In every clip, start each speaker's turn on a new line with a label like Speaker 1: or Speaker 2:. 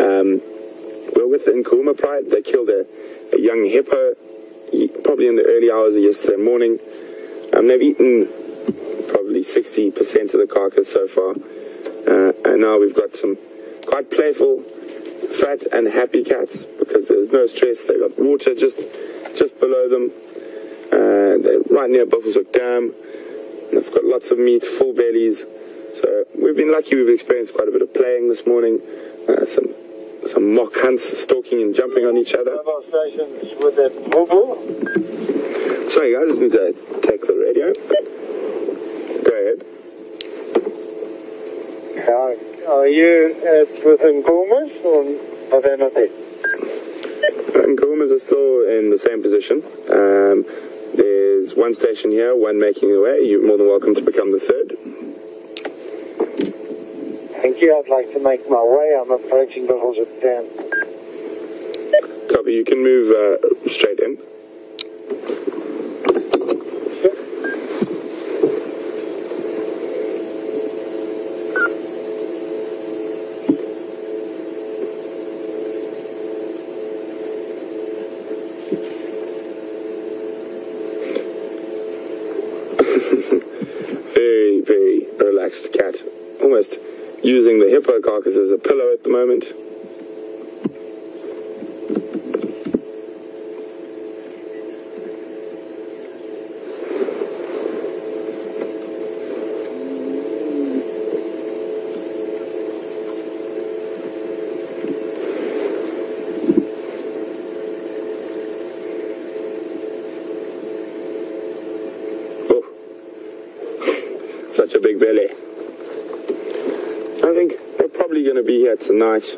Speaker 1: We're with the Nkuhuma pride. They killed a young hippo, probably in the early hours of yesterday morning. They've eaten probably 60% of the carcass so far. And now we've got some quite playful, fat and happy cats because there's no stress. They've got water just below them. They're right near Buffelshoek Dam. They've got lots of meat, full bellies. So we've been lucky. We've experienced quite a bit of playing this morning. Some mock hunts, stalking and jumping on each other.
Speaker 2: With that mobile.
Speaker 1: Sorry guys, I just need to take the radio. Go ahead.
Speaker 2: Are you with Nkuhumas or are they not there?
Speaker 1: Nkuhumas are still in the same position. There's one station here, one making the way. You're more than welcome to become the third.
Speaker 2: Thank you. I'd like to make my way. I'm approaching Buffelshoek Dam.
Speaker 1: Copy. You can move straight in. Very, very relaxed cat. Almost using the hippo carcass as a pillow at the moment. Such a big belly. I think they're probably going to be here tonight.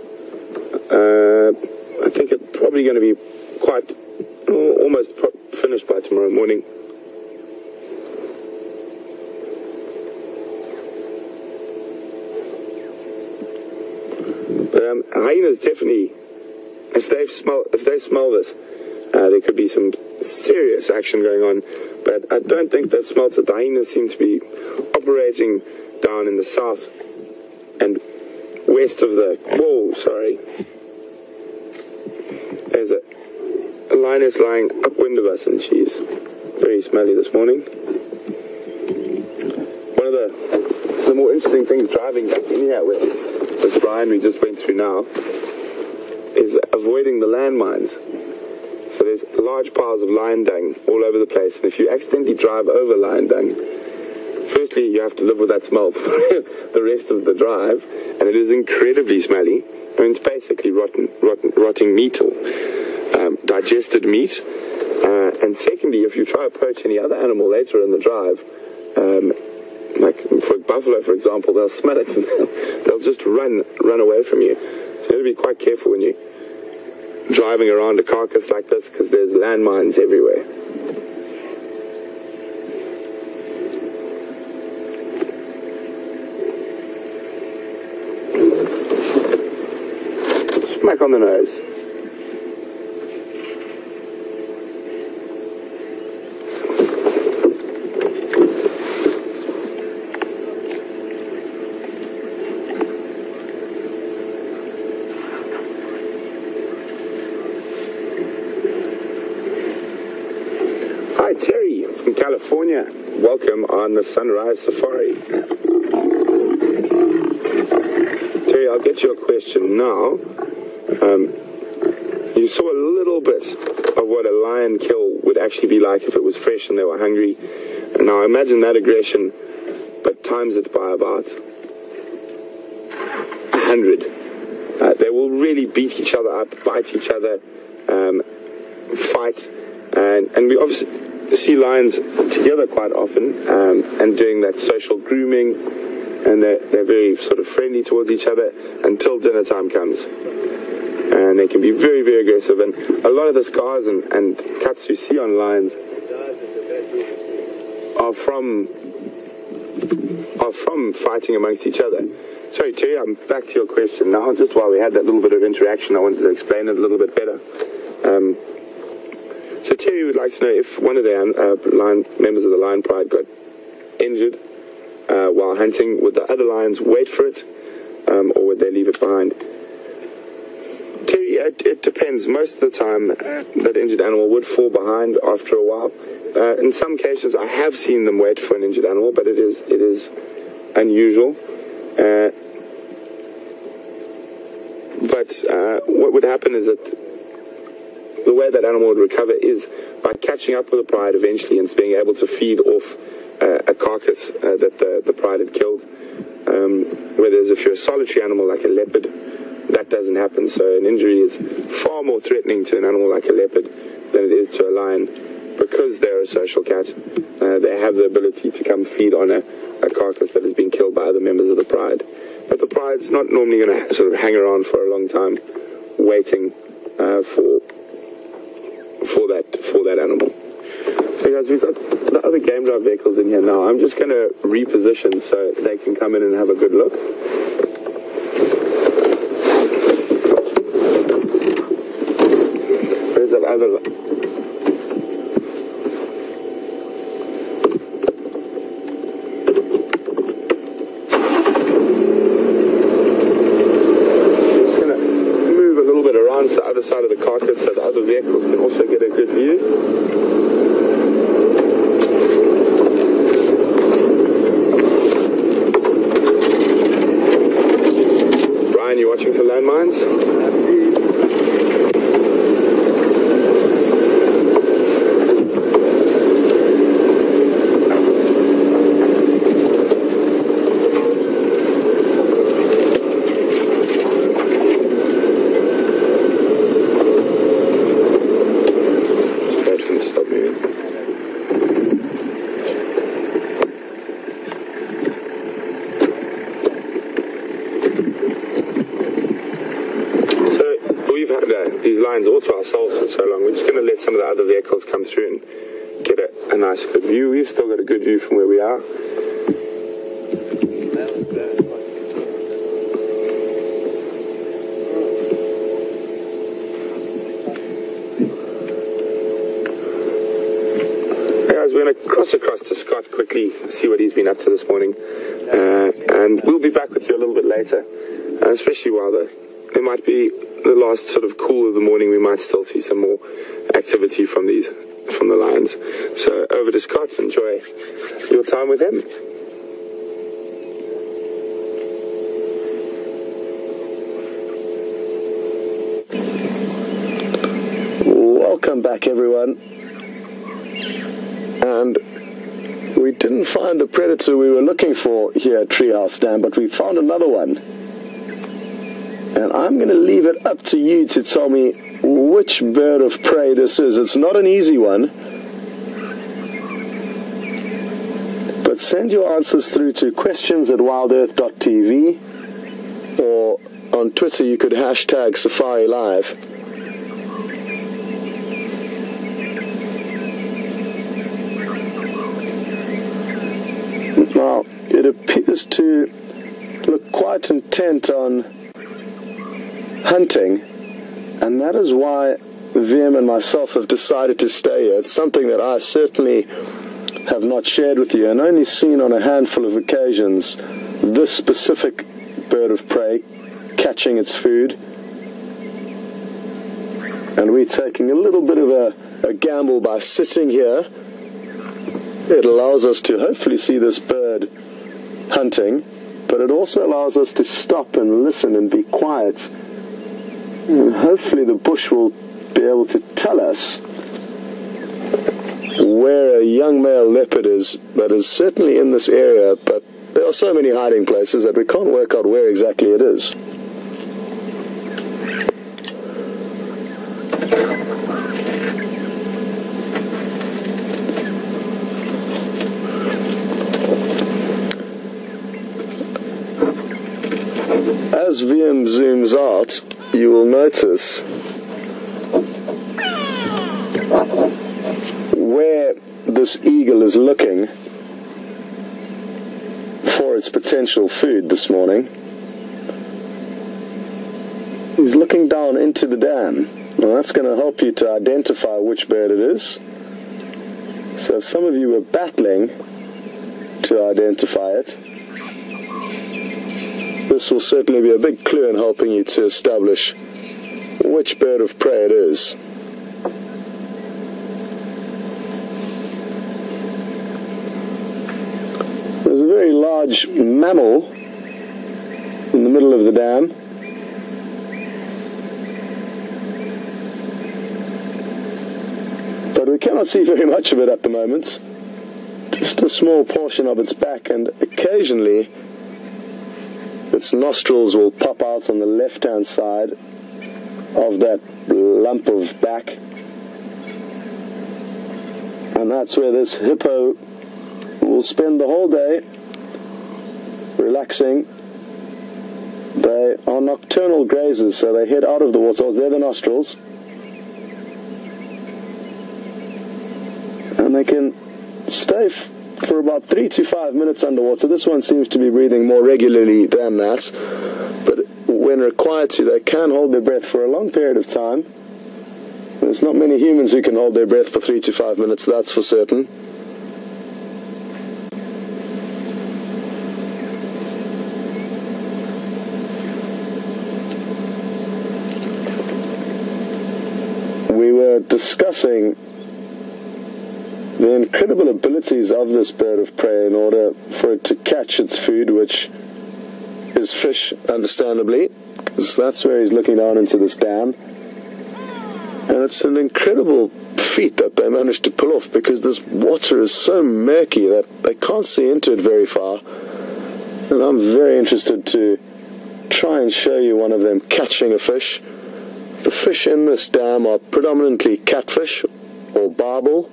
Speaker 1: I think it's probably going to be quite almost finished by tomorrow morning. But hyenas definitely, if they smell this, there could be some serious action going on. But I don't think they've smelt it. The hyenas seem to be operating down in the south and west of the wall. Sorry, there's a lioness lying upwind of us, and she's very smelly this morning. One of the more interesting things driving back in here with Brian, we just went through now, is avoiding the landmines. So there's large piles of lion dung all over the place, and if you accidentally drive over lion dung, firstly you have to live with that smell for the rest of the drive, and it is incredibly smelly. I mean, it's basically rotting meat or digested meat. And secondly, if you try to approach any other animal later in the drive, like for buffalo, for example, they'll smell it and they'll just run away from you. So you have to be quite careful when you're driving around a carcass like this, because there's landmines everywhere. Smack on the nose. Hi, Terry from California. Welcome on the Sunrise Safari. Terry, I'll get you a question now. You saw a little bit of what a lion kill would actually be like if it was fresh and they were hungry. And now imagine that aggression, but times it by about 100. They will really beat each other up, bite each other, fight, and we obviously see lions together quite often and doing that social grooming, and they're very sort of friendly towards each other until dinner time comes. And they can be very, very aggressive, and a lot of the scars and cuts you see on lions are from fighting amongst each other. Sorry, Terry, I'm back to your question now. Just while we had that little bit of interaction, I wanted to explain it a little bit better. So Terry would like to know if one of the members of the Lion Pride got injured while hunting, would the other lions wait for it, or would they leave it behind? Yeah, it depends. Most of the time, that injured animal would fall behind after a while. In some cases, I have seen them wait for an injured animal, but it is unusual. But what would happen is that the way that animal would recover is by catching up with the pride eventually and being able to feed off a carcass that the pride had killed. Whereas if you're a solitary animal like a leopard, that doesn't happen. So an injury is far more threatening to an animal like a leopard than it is to a lion. Because they're a social cat, they have the ability to come feed on a carcass that has been killed by other members of the pride. But the pride's not normally going to sort of hang around for a long time waiting for that animal. So guys, we've got the other game drive vehicles in here now. I'm just going to reposition so they can come in and have a good look. Where's that other... to the other side of the carcass so the other vehicles can also get a good view. Brian, you watching for landmines? These lines all to ourselves for so long. We're just going to let some of the other vehicles come through and get a nice good view. We've still got a good view from where we are. Hey guys, we're going to cross across to Scott quickly, see what he's been up to this morning. And we'll be back with you a little bit later, especially while there might be the last sort of cool of the morning. We might still see some more activity from the lions. So over to Scott. Enjoy your time with him.
Speaker 3: Welcome back, everyone. And we didn't find the predator we were looking for here at Treehouse Dam, but we found another one. And I'm going to leave it up to you to tell me which bird of prey this is. It's not an easy one. But send your answers through to questions@wildearth.tv, or on Twitter you could hashtag Safari Live. Now, it appears to look quite intent on hunting, and that is why VM and myself have decided to stay here. It's something that I certainly have not shared with you and only seen on a handful of occasions, this specific bird of prey catching its food. And we're taking a little bit of a gamble by sitting here. It allows us to hopefully see this bird hunting, but it also allows us to stop and listen and be quiet. And hopefully the bush will be able to tell us where a young male leopard is that is certainly in this area, but there are so many hiding places that we can't work out where exactly it is. As VM zooms out, you will notice where this eagle is looking for its potential food this morning. He's looking down into the dam. Now that's going to help you to identify which bird it is. So if some of you were battling to identify it, this will certainly be a big clue in helping you to establish which bird of prey it is. There's a very large mammal in the middle of the dam. But we cannot see very much of it at the moment. Just a small portion of its back, and occasionally its nostrils will pop out on the left-hand side of that lump of back. And that's where this hippo will spend the whole day relaxing. They are nocturnal grazers, so they head out of the water. They're the nostrils. And they can stay for about 3 to 5 minutes underwater. This one seems to be breathing more regularly than that, but when required to, they can hold their breath for a long period of time. There's not many humans who can hold their breath for 3 to 5 minutes, that's for certain. We were discussing the incredible abilities of this bird of prey in order for it to catch its food, which is fish, understandably, because that's where he's looking down into this dam. And it's an incredible feat that they managed to pull off, because this water is so murky that they can't see into it very far. And I'm very interested to try and show you one of them catching a fish. The fish in this dam are predominantly catfish or barbel,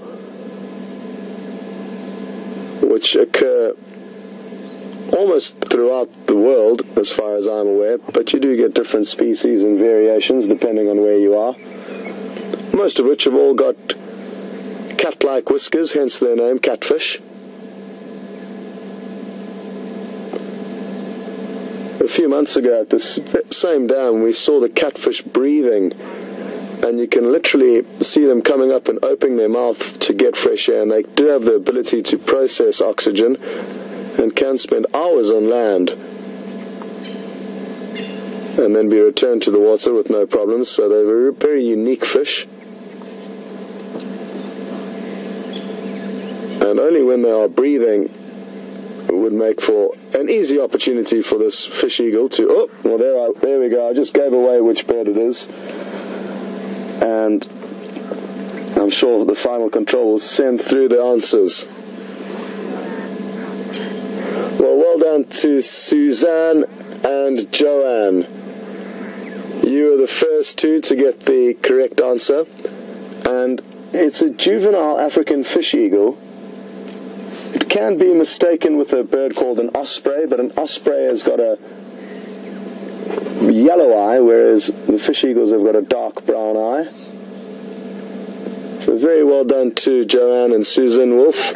Speaker 3: which occur almost throughout the world as far as I'm aware, but you do get different species and variations depending on where you are, most of which have all got cat-like whiskers, hence their name, catfish. A few months ago at this same dam we saw the catfish breathing, and you can literally see them coming up and opening their mouth to get fresh air, and they do have the ability to process oxygen and can spend hours on land and then be returned to the water with no problems. So they're a very unique fish, and only when they are breathing would make for an easy opportunity for this fish eagle to, there we go, I just gave away which bird it is. And I'm sure the final control will send through the answers. Well done to Suzanne and Joanne. You were the first two to get the correct answer. And it's a juvenile African fish eagle. It can be mistaken with a bird called an osprey, but an osprey has got a yellow eye, whereas the fish eagles have got a dark brown eye. So very well done to Joanne and Susan Wolf.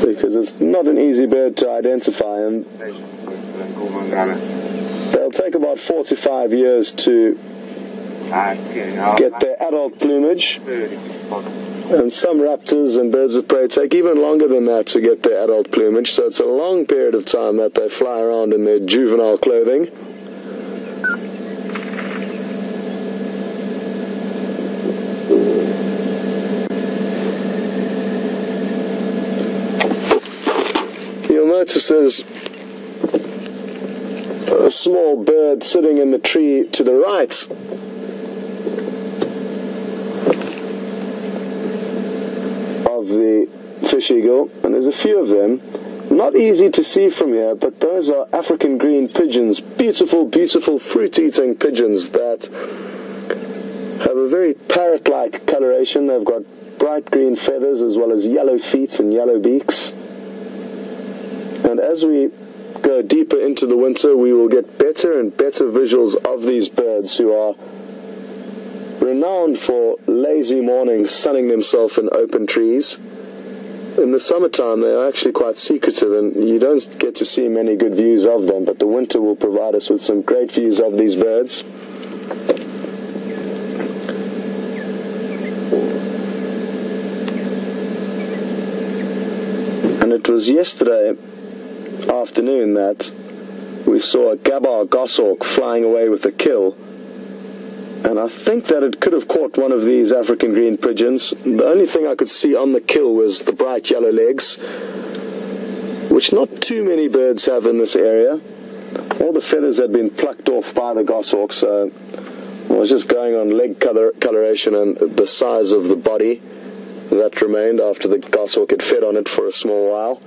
Speaker 3: Because it's not an easy bird to identify, and they'll take about 4 to 5 years to get their adult plumage. And some raptors and birds of prey take even longer than that to get their adult plumage, so it's a long period of time that they fly around in their juvenile clothing. You'll notice there's a small bird sitting in the tree to the right. The fish eagle, and there's a few of them, not easy to see from here, but those are African green pigeons, beautiful fruit-eating pigeons that have a very parrot-like coloration. They've got bright green feathers as well as yellow feet and yellow beaks. And as we go deeper into the winter, we will get better and better visuals of these birds, who are renowned for lazy mornings, sunning themselves in open trees. In the summertime they are actually quite secretive and you don't get to see many good views of them, but the winter will provide us with some great views of these birds. And it was yesterday afternoon that we saw a gabar goshawk flying away with a kill. And I think that it could have caught one of these African green pigeons. The only thing I could see on the kill was the bright yellow legs, which not too many birds have in this area. All the feathers had been plucked off by the goshawk, so I was just going on leg coloration and the size of the body that remained after the goshawk had fed on it for a small while.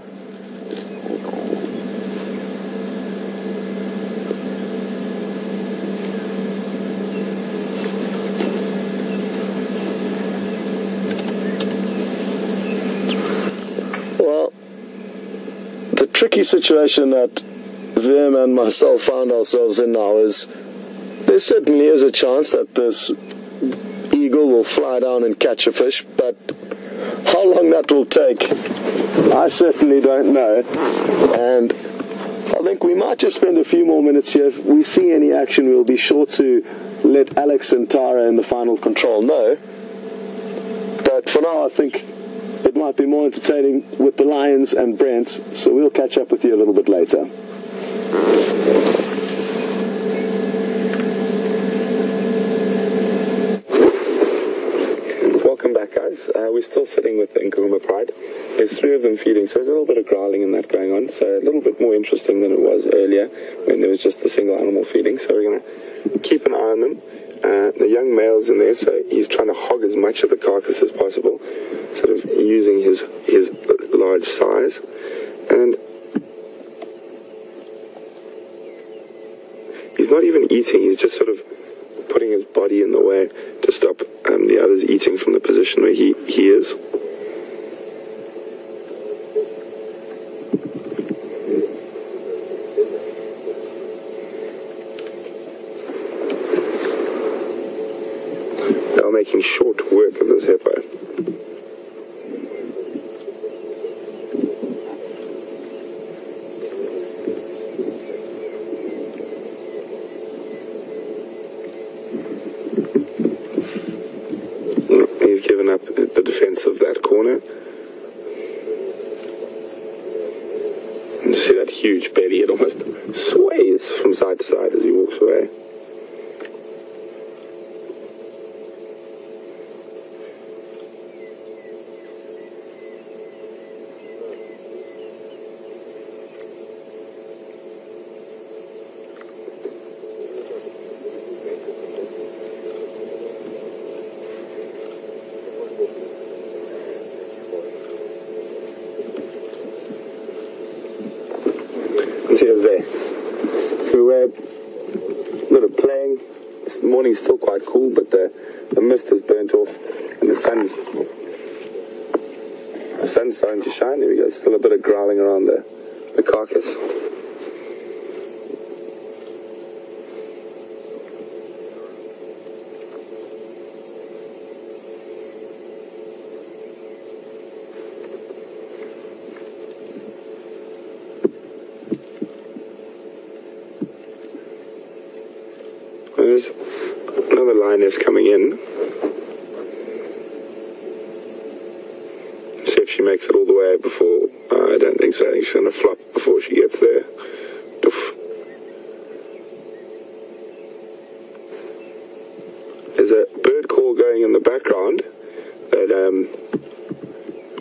Speaker 3: Well, the tricky situation that Vim and myself found ourselves in now is there certainly is a chance that this eagle will fly down and catch a fish, but how long that will take, I certainly don't know. And I think we might just spend a few more minutes here. If we see any action, we'll be sure to let Alex and Tara in the final control know. But for now, I think it might be more entertaining with the Lions and Brent, so we'll catch up with you a little bit later.
Speaker 1: Welcome back, guys. We're still sitting with the Nkuhuma pride. There's 3 of them feeding, so there's a little bit of growling and that going on, so a little bit more interesting than it was earlier when there was just a single animal feeding. So we're going to keep an eye on them. The young male's in there, so he's trying to hog as much of the carcass as possible, sort of using his large size. And he's not even eating, he's just sort of putting his body in the way to stop the others eating from the position where he is. They are making short work of this hippo. He's given up the defense of that corner. And you see that huge belly, it almost sways from side to side as he walks away. See us there. We were a little playing. The morning's still quite cool, but the mist has burnt off and the sun's starting to shine. There we go. Still a bit of growling around the carcass. There's another lioness coming in. See if she makes it all the way before. I don't think so. I think she's going to flop before she gets there. Doof. There's a bird call going in the background. That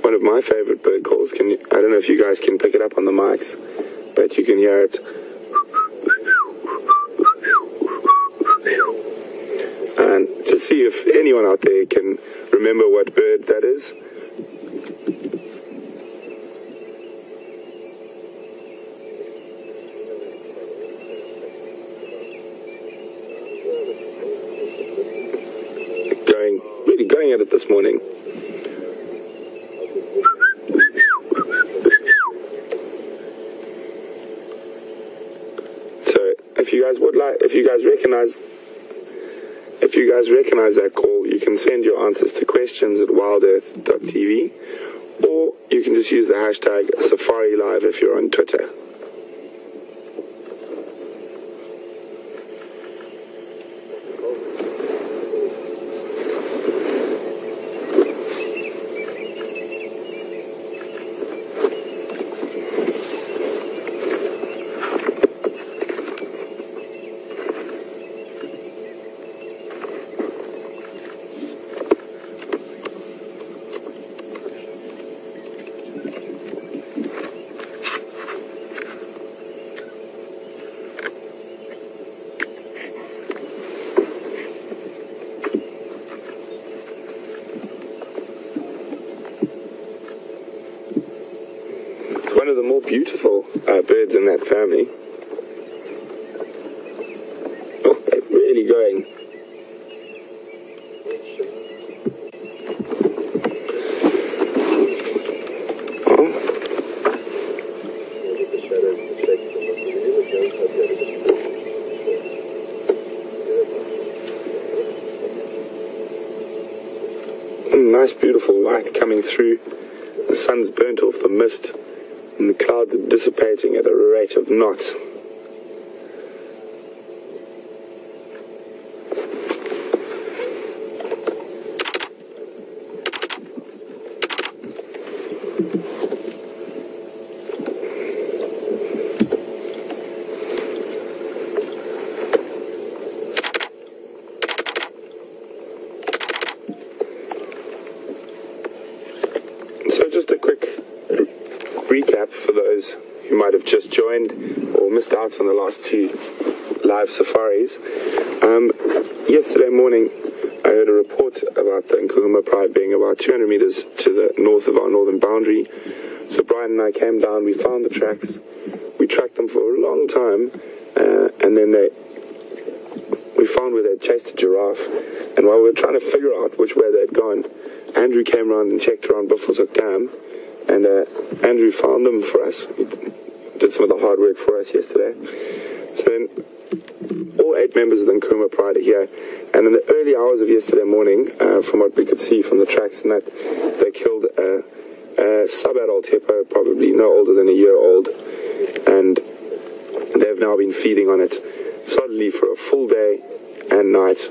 Speaker 1: one of my favorite bird calls. I don't know if you guys can pick it up on the mics, but you can hear it. And to see if anyone out there can remember what bird that is. Really going at it this morning. So if you guys recognize that call, you can send your answers to questions@wildearth.tv, or you can just use the hashtag SafariLive if you're on Twitter. beautiful birds in that family. Oh, they're really going. Nice beautiful light coming through. The sun's burnt off the mist and the clouds are dissipating at a rate of knots. Just a quick recap for those who might have just joined or missed out on the last two live safaris. Yesterday morning I heard a report about the Nkuhuma Pride being about 200 meters to the north of our northern boundary. So Brian and I came down, we found the tracks, we tracked them for a long time, and then we found where they'd chased a giraffe. And while we were trying to figure out which way they'd gone, Andrew came around and checked around Buffelshoek Dam, and Andrew found them for us. He did some of the hard work for us yesterday. So then all 8 members of the Nkuhuma Pride are here, and in the early hours of yesterday morning, from what we could see from the tracks and that, they killed a sub-adult hippo, probably no older than a year old, and they've now been feeding on it solidly for a full day and night.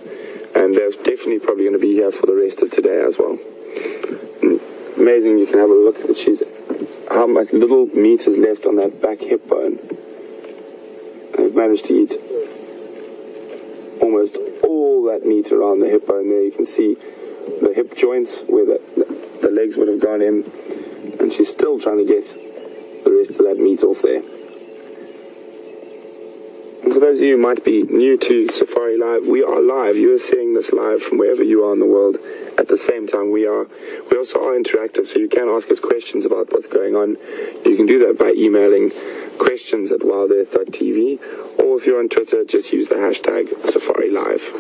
Speaker 1: And they're definitely probably going to be here for the rest of today as well. Amazing, you can have a look at how much little meat is left on that back hip bone. They've managed to eat almost all that meat around the hip bone there. You can see the hip joints where the legs would have gone in, and she's still trying to get the rest of that meat off there. And for those of you who might be new to Safari Live, we are live. You are seeing this live from wherever you are in the world at the same time we are. We also are interactive, so you can ask us questions about what's going on. You can do that by emailing questions@wildearth.tv, or if you're on Twitter, just use the hashtag Safari Live.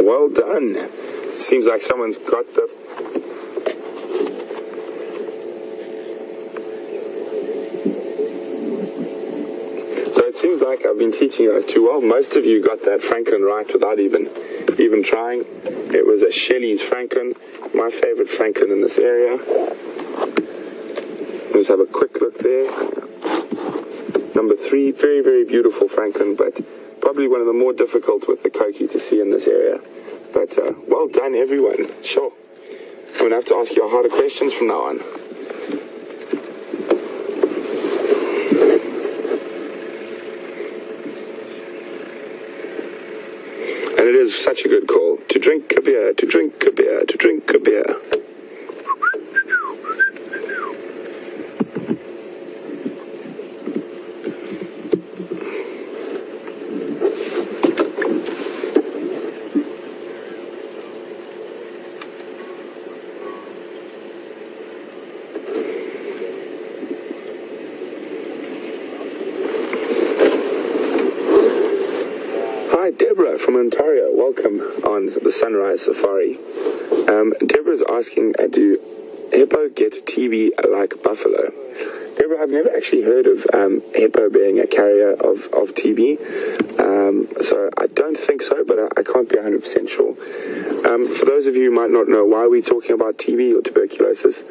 Speaker 1: Well done. Seems like someone's got the... So it seems like I've been teaching you guys too well. Most of you got that Franklin right without even trying. It was a Shelley's Franklin, my favorite Franklin in this area. Let's have a quick look there. Number 3, very, very beautiful Franklin, but probably one of the more difficult with the Koki to see in this area. But well done, everyone. Sure. I'm going to have to ask you harder questions from now on. And it is such a good call. To drink a beer, to drink a beer, to drink a beer. Hi, Deborah from Ontario. Welcome on the Sunrise Safari. Deborah's asking, do hippo get TB like buffalo? Deborah, I've never actually heard of hippo being a carrier of TB, so I don't think so, but I can't be 100% sure. For those of you who might not know why we're talking about TB or tuberculosis,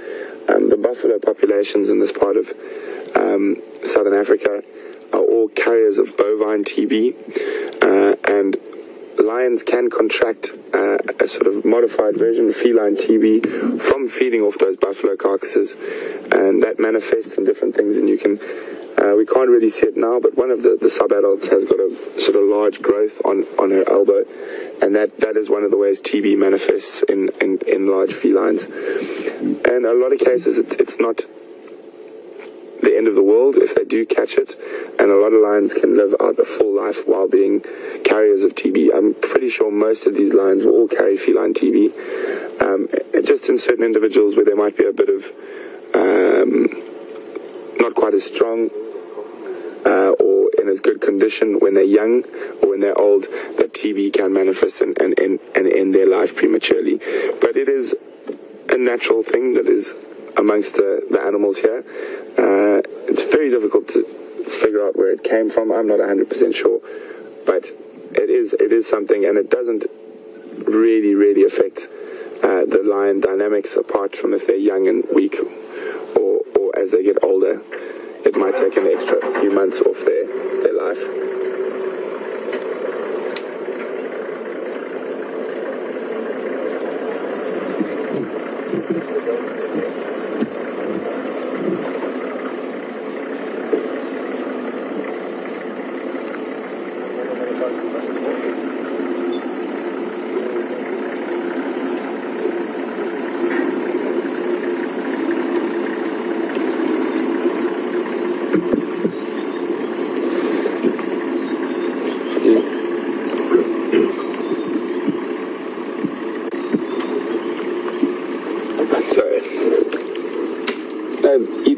Speaker 1: the buffalo populations in this part of southern Africa are all carriers of bovine TB, and lions can contract a sort of modified version of feline TB from feeding off those buffalo carcasses, and that manifests in different things, and you can We can't really see it now, but one of the sub-adults has got a sort of large growth on her elbow, and that is one of the ways TB manifests in large felines. And a lot of cases, it's not the end of the world if they do catch it, and a lot of lions can live out a full life while being carriers of TB. I'm pretty sure most of these lions will all carry feline TB. Just in certain individuals where there might be a bit of not quite as strong or in as good condition when they're young or when they're old, that TB can manifest and end their life prematurely. But it is a natural thing that is amongst the animals here. It's very difficult to figure out where it came from. I'm not 100% sure, but it is something, and it doesn't really affect the lion dynamics, apart from if they're young and weak, or as they get older. It might take an extra few months off their life.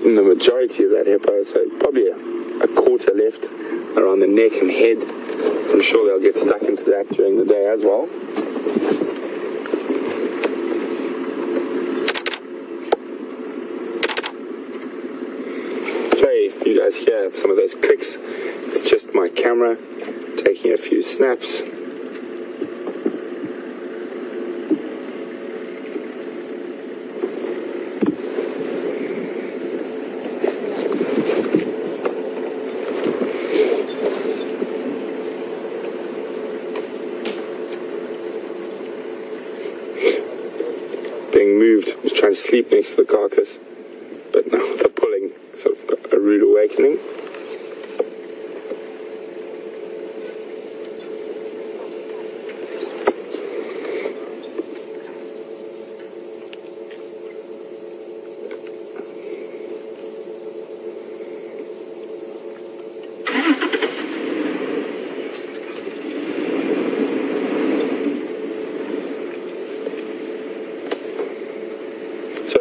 Speaker 1: The majority of that hippo, so probably a quarter left around the neck and head. I'm sure they'll get stuck into that during the day as well. Sorry if you guys hear some of those clicks, it's just my camera taking a few snaps. Moved, was trying to sleep next to the carcass, but now with the pulling, sort of got a rude awakening.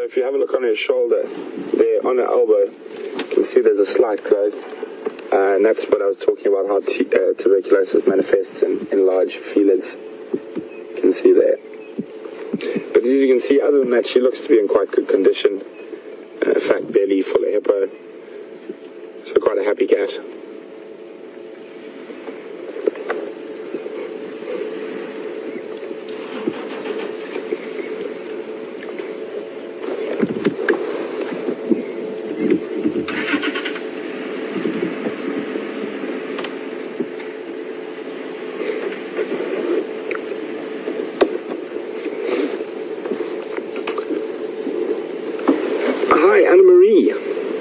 Speaker 1: If you have a look on her shoulder, there on her elbow, you can see there's a slight growth, and that's what I was talking about, how tuberculosis manifests in large felids. You can see there. But as you can see, other than that, she looks to be in quite good condition. Fat belly, full of hippo, so quite a happy cat.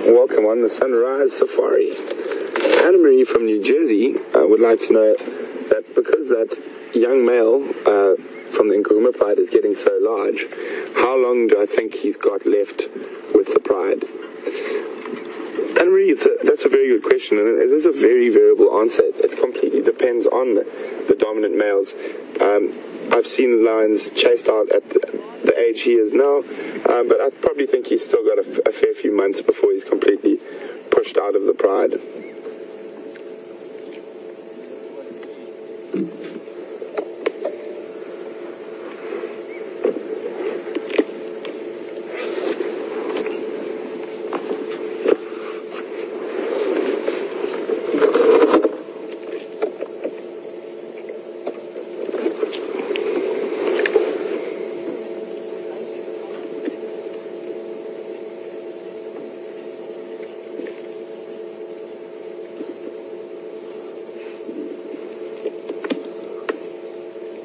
Speaker 1: Welcome on the Sunrise Safari. Anna Marie from New Jersey would like to know that because that young male from the Nkuhuma pride is getting so large, how long do I think he's got left with the pride? Anna Marie, that's a very good question, and it is a very variable answer. It completely depends on the dominant males. I've seen lions chased out at the age he is now, but I probably think he's still got a fair few months before he's completely pushed out of the pride.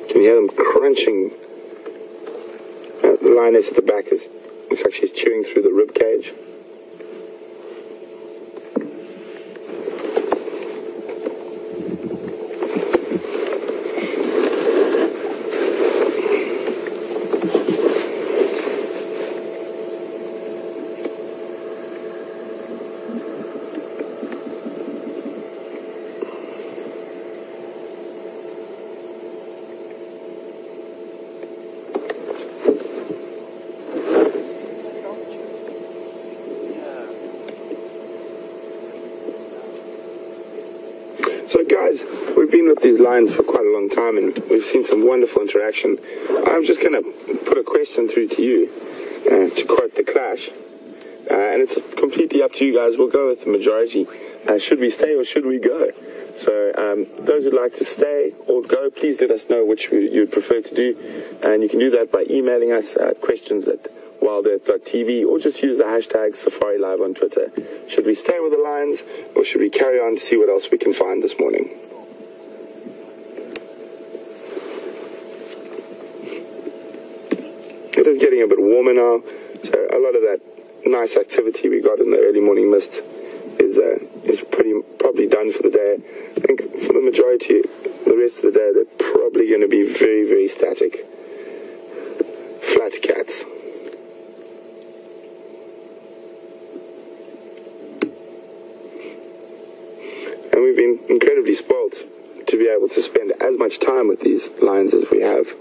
Speaker 1: Can you hear them crunching? The lioness at the back looks like she's chewing through the rib cage. So guys, we've been with these lions for quite a long time and we've seen some wonderful interaction. I'm just going to put a question through to you, to quote The Clash, and it's completely up to you guys. We'll go with the majority. Should we stay or should we go? So those who'd like to stay or go, please let us know which you'd prefer to do, and you can do that by emailing us at questions@wildearth.tv or just use the hashtag SafariLive on Twitter. Should we stay with the lions or should we carry on to see what else we can find this morning? It is getting a bit warmer now, so a lot of that nice activity we got in the early morning mist is probably done for the day. I think for the majority, the rest of the day, they're probably going to be very, very static. Flat cats. And we've been incredibly spoilt to be able to spend as much time with these lions as we have.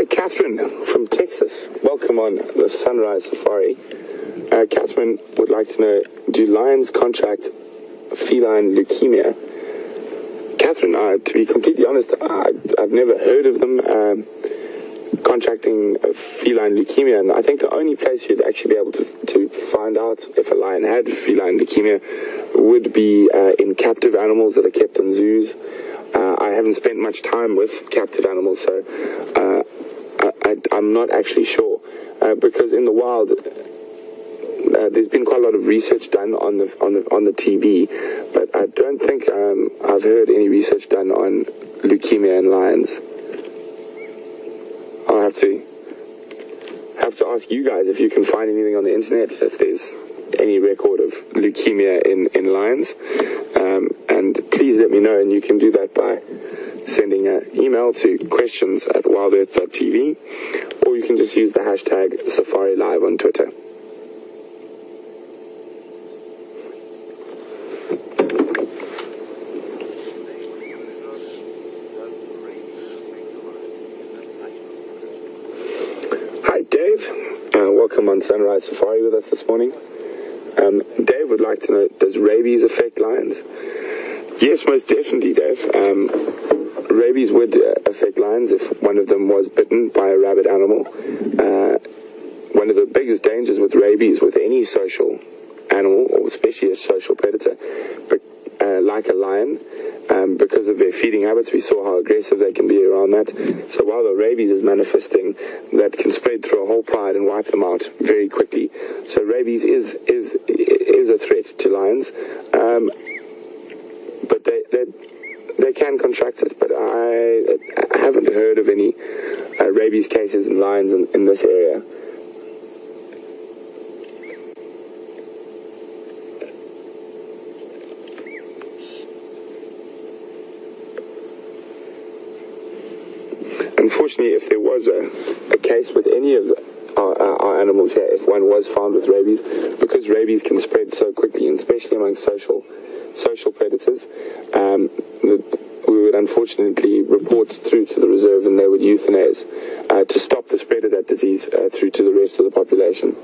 Speaker 1: Catherine from Texas, welcome on the Sunrise Safari. Catherine would like to know, do lions contract feline leukemia? Catherine, to be completely honest, I've never heard of them contracting feline leukemia, and I think the only place you'd actually be able to find out if a lion had feline leukemia would be in captive animals that are kept in zoos. I haven't spent much time with captive animals, so I'm not actually sure, because in the wild there's been quite a lot of research done on the TB, but I don't think I've heard any research done on leukemia in lions. I'll have to ask you guys if you can find anything on the internet, if there's any record of leukemia in lions, and please let me know, and you can do that by sending an email to questions@wildearth.tv, or you can just use the hashtag SafariLive on Twitter. Hi Dave, welcome on Sunrise Safari with us this morning. Dave would like to know, does rabies affect lions? Yes, most definitely, Dave. Rabies would affect lions if one of them was bitten by a rabid animal. One of the biggest dangers with rabies with any social animal, or especially a social predator, like a lion, because of their feeding habits, we saw how aggressive they can be around that. So while the rabies is manifesting, that can spread through a whole pride and wipe them out very quickly. So rabies is a threat to lions, but they can contract it. But I haven't heard of any rabies cases in lions in this area. Unfortunately, if there was a case with any of our animals here, if one was found with rabies, because rabies can spread so quickly, and especially among social predators, we would unfortunately report through to the reserve, and they would euthanize to stop the spread of that disease through to the rest of the population.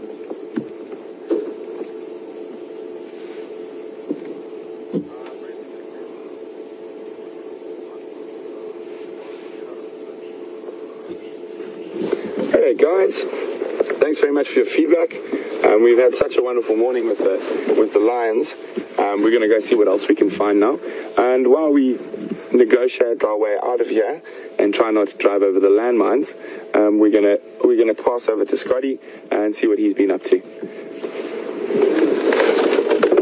Speaker 1: Hey guys, thanks very much for your feedback. We've had such a wonderful morning with the lions. We're going to go see what else we can find now. And while we negotiate our way out of here and try not to drive over the landmines, we're gonna pass over to Scotty and see what he's been up to.